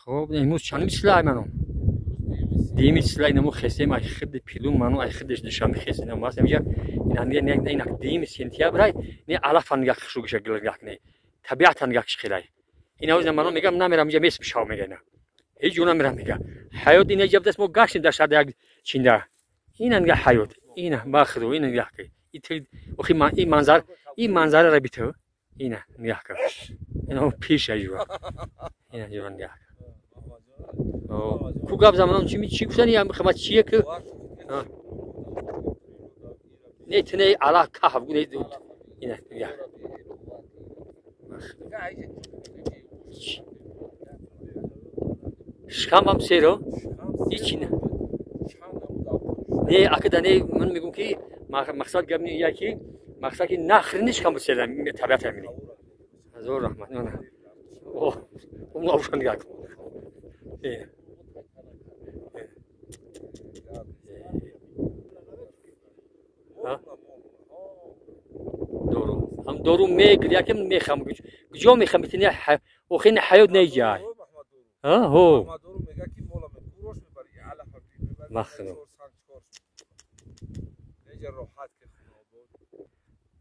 خب امروز چند میسلای منو دیمی سلای نمو خسته ما خرد پیلون منو ای خردش دشام خسته نمو واسه میگه این دیمی سنتیا برای نه علافن یک شو شکل یک نه طبیعتن یک خیلی این اوز منو میگم نمیرم میگم میس بشاو میگه نه هیچ جونا میرم میگه حیات این جب دست مو گاش در شده یک چینده این انگه حیات این باخدو این انگه کی اخی ما این منظره را بیتو اینه نگاه کن اینو پیش ایوا اینه جوان نگاه کو گاب زمان چی گفتن یا خدمت چیه که نه تنه علا که بگو نه اینه نگاه شام هم سیرو هیچی نه نه اکدانه من میگم که مقصد گم یا کی مقصد که نخرنش کم بسیارم طبیعت همینی زور رحمت نه اوه اون آوشان نگاه کن دورو میگه یا که میخوام جو میخوام بتونی وخین حیات نیجای هو مخنو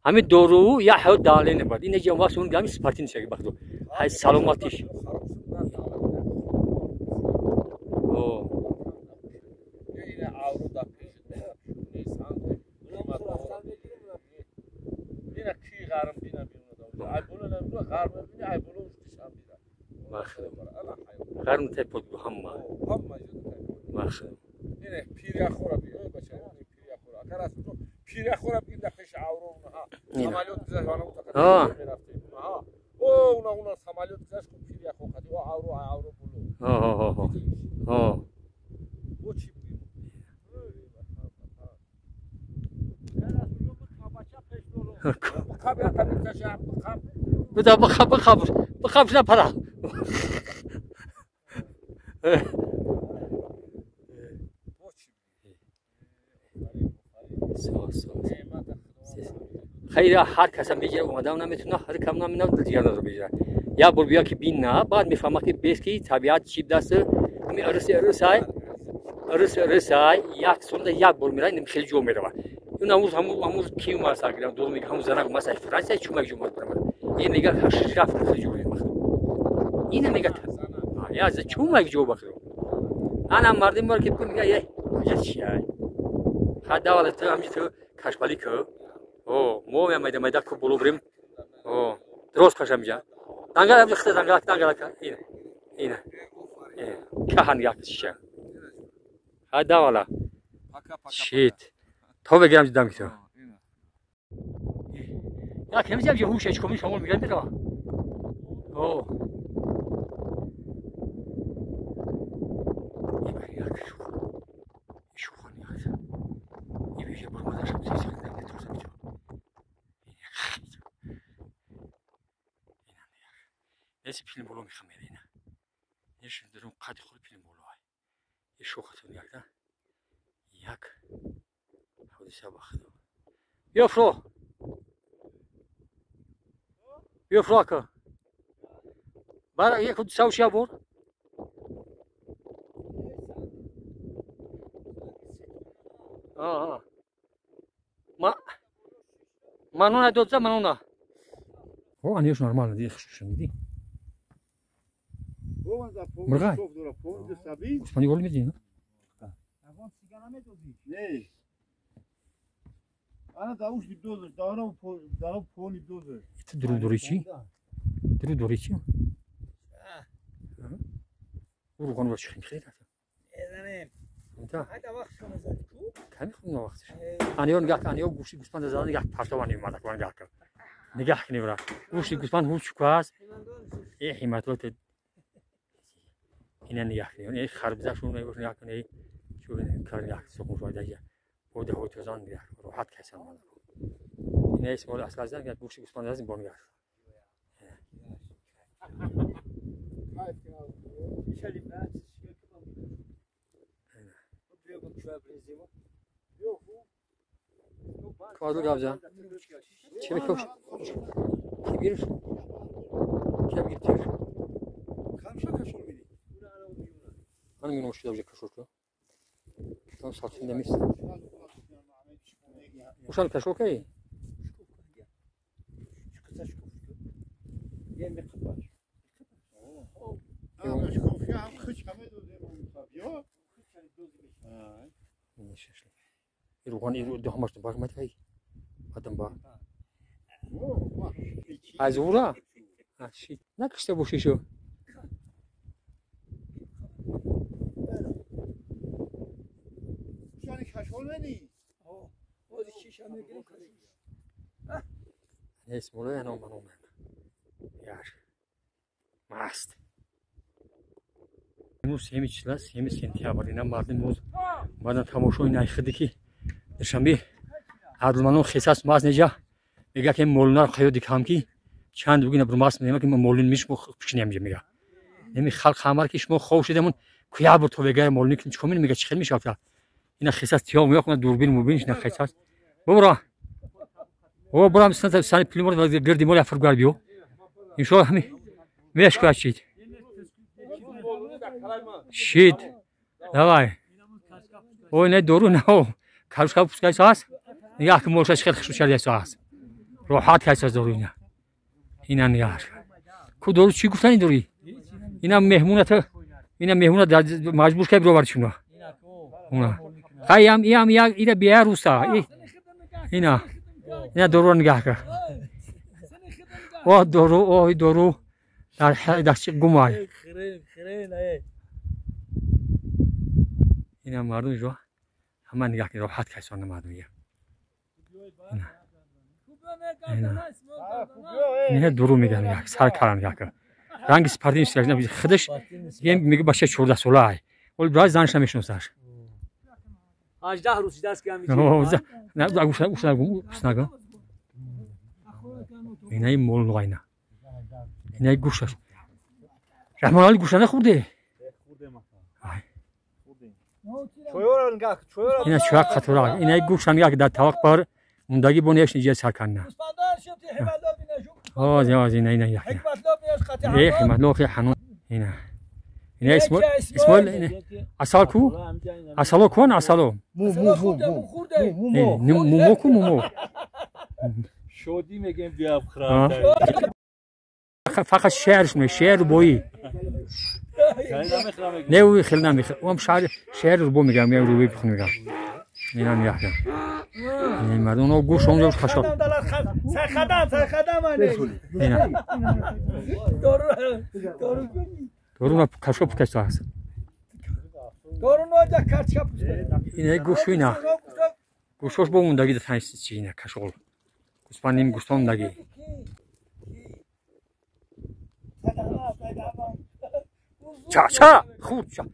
همین دورو یا حیات داله نبود این نجام واسه اون گامی سپارتین شگی بخدو های سلامتیش غرم تپود همه مخنو اینه پیریا خورا بیای بچه پیریا خورا اگر از تو پیریا خورا بگید دفعش عورو اونها سمالیات گذاشت وانه ها اونا سمالیات گذاشت که پیریا خورا کدی و عورو بلو او چی بگیم بخاب بدا بخاب نه پرا خیلی هر کس هم بگیره اومدم نمیتونه هر کم نمیتونه دیگر رو بگیره یا بر بیا که بین نه بعد میفهمه که بیس کی طبیعت چی دست می ارسای یک سونده یک بر میره این خیلی جو میره اون امروز کی ما ساگیرم دور میگه همون زنگ ما سایت فرانسه چومک جو میکنه این میگه شرف خیلی جو میکنه این میگه یا چومک جو بخره انا مردم بار که میگه یه چیه خدا ولی تو همین تو کشپالی که مو میده که بلو بریم درست کشم جا دنگال هم خسته دنگال اینه که هنگاه چیه خدا ولی شیت تو بگیرم دیدم که تو یا که میگم یه هوشش کمی شما میگن بیرا نسی پیلم بولو میخوام میدینه یش درون قدی خود پیلم بولو های یه شوختون یک ده یک حدیثه باخدو بیا فرو که برای یک حدیثه وشیا بور منونه دوزه منونه انیش نرمال ندی خشوشن دی مرغای اسپانی گل میدی نه نه انا داوش دوز دارم پونی دوز درو دوریچی برو قانون باش خیلی ازنم انت هذا وقت شو نزلت کمی خوب وقتش انیون نگاه کن انیون گوشتی گوسفند زدن نگاه پرتوانی اومد کن نگاه کنی برا گوشتی گوسفند هوش کواس این حمایت اینا نگاه کنی این خربزه‌شون نگاه کنی شو کار نگاه سوق فایده بوده هوی توزان نگاه راحت کسان مال این اسم مال اصل ازن که گوشتی گوسفند از این بون نگاه کادو گابزن چه میکوش کی بیرش کی بیرش کم شو کشون میدی من میگم مشکل وجود کشور که اون سالفه نمیست وشان کشور کی روحان ایرو ده همش باش مت هی آدم با از اورا چی نکشته باشی شو شانی کشول منی اسم ولا انا منو یار ماست امروز همیچلاس همی سنتیابر اینا مردم بعدن تماشای نایخدی که شنبه عادلمانو خصاص ماس نجا میگه که مولنا خیو دیکام کی چند بگین بر ماس میگه که مولین میش بخشنیم میگه نمی خلق خمر که شما خوش دمون کیا بر تو بگه مولین که چکم میگه چخل میشه که اینا خصاص تیام میگه دوربین مبینش نه خصاص بمرا او برام سن پلیمور و گردی مول افرگار بیو این شو همی میش کاشید شید давай ой не дору нао кашка пускай саас як мошаш хел хушал ясаас роҳат кайсаз доруина инан яр ку дору чи гуфтани дори ина меҳмуната ина меҳмуна маҷбур кай бировар чуна уна хаям иам як ина биаруса ина дору нигах ка о дору ой дору дар чи гумай اینا مردم جو همه نگاه کنید راحت کسان مردم یه اینا درو میگن یک سر کار نگاه کن رنگ سپردین شیرک نمیشه خودش میگه باشه 14 ساله ولی برای زنش نمیشناسه 18 روز دست که میشه نه گوش نگم اینا مول نوینا اینا گوشش رحمان علی گوش نخورده اینا چوک خطوره اینا گوش نگاه که در طبق بار موندگی بونیش نیجه سر کنه آه اینا یک حکمت لو که حنون اینا اسمول اصل کو اصلو کن اصلو مومو کو مومو شودی میگم بیا بخرام فقط شعر بویی نه وی خیلی نمیخوام اون شعر رو بو میگم یا روی بخون میگم اینا نگاه کن این مردم رو گوش اونجا خشاب اینا دارو کشاب کشتا هست اینا گوش اینا گوشش با موندگی ده تنیست چی اینا کشاب گوسپان نیم گوسپان موندگی چا خوب چا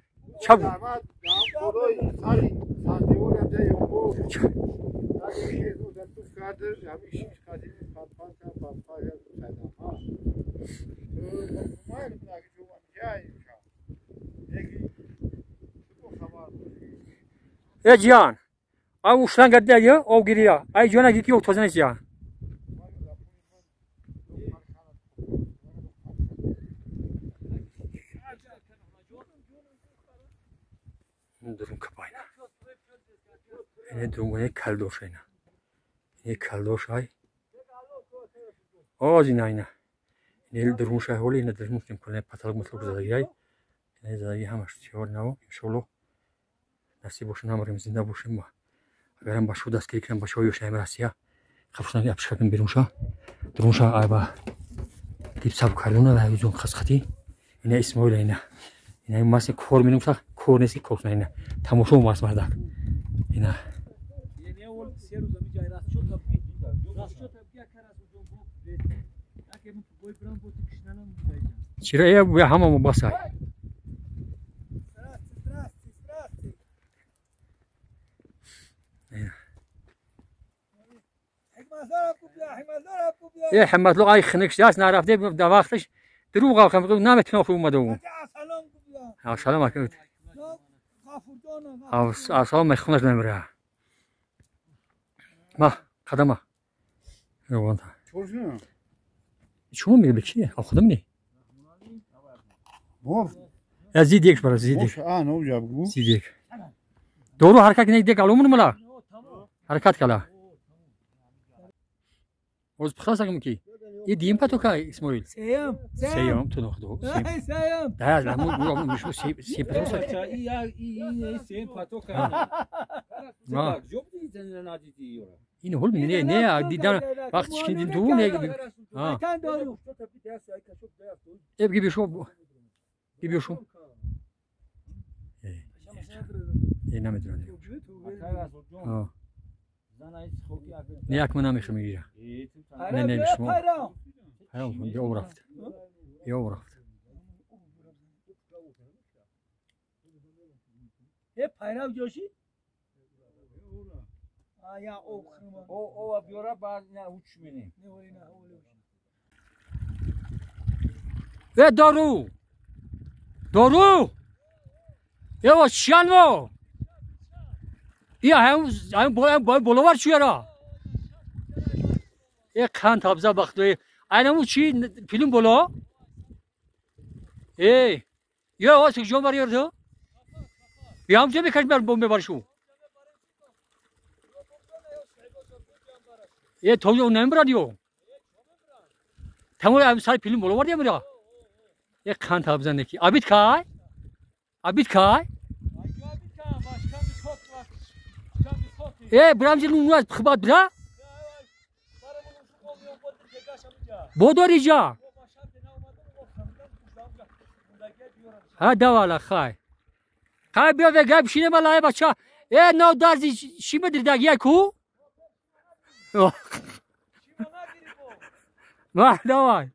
ای جان او شلنگ گرده او گیریا ای جانا گیتی او توزنه جان درون کپاینا این درون کلدوش اینا این کلدوش های آزی نه اینا این درونش های ولی این درونش نمیکنه پتالوگ مطلوب زدگی های این زدگی همش چیار نو انشالله نصیب باشن هماریم زنده باشیم ما اگر هم باشو دست کنم باشو یوش نیم راسیا خفشنگی ابش کردن بیرونشا درونشا آی با دیب سب کردونه و هیزون خسختی اینا اسمایل اینا اینا ماست کور مینم سا کور نیستی کور نه تماشا ماست مردک اینا چرا یه بیا همه مباسای یه حمد لو آی خنکش دست نرفته در وقتش دروغ آخه میگم نمیتونه خوب اومده اون سلام علیکم سلام مخونش نمیره ما قدمه یوان چون میگه بچی خودم نی زید یک برای زید یک اونجا بگو زید یک دورو حرکت کنید دیگه علومون ملا حرکت کلا از بخلاص اگه میکی یه دیم پتو که اسماعیل سیام تو نخدو سیام ده از لحمون میشو سی پتو ساکت این سیم پاتو که اینو هول می نه دیدن وقتی که دیدن تو نه بگی بیشو نمیدونم نه یک من نمیشه میگیره نه شما بیا رفت یه پیرو جوشی یا او بیاره بعد نه اوچ منی و دارو یا شانو یا هم بولوار چیه را یک کان تابزا بخته اینمو چی فیلم بولا یا واسه جو باریار تو بیام چه بکش بر بمب بارشو یه تو جو نمیبرادیو تمام امسال فیلم بولوار دیم را یک کان تابزا نکی آبیت کای برامجی نونو از خبات برا بوداری جا ها دوالا خای بیا و گاب شینه ملای بچه نو دارزی شی بدری داگی کو ما دوای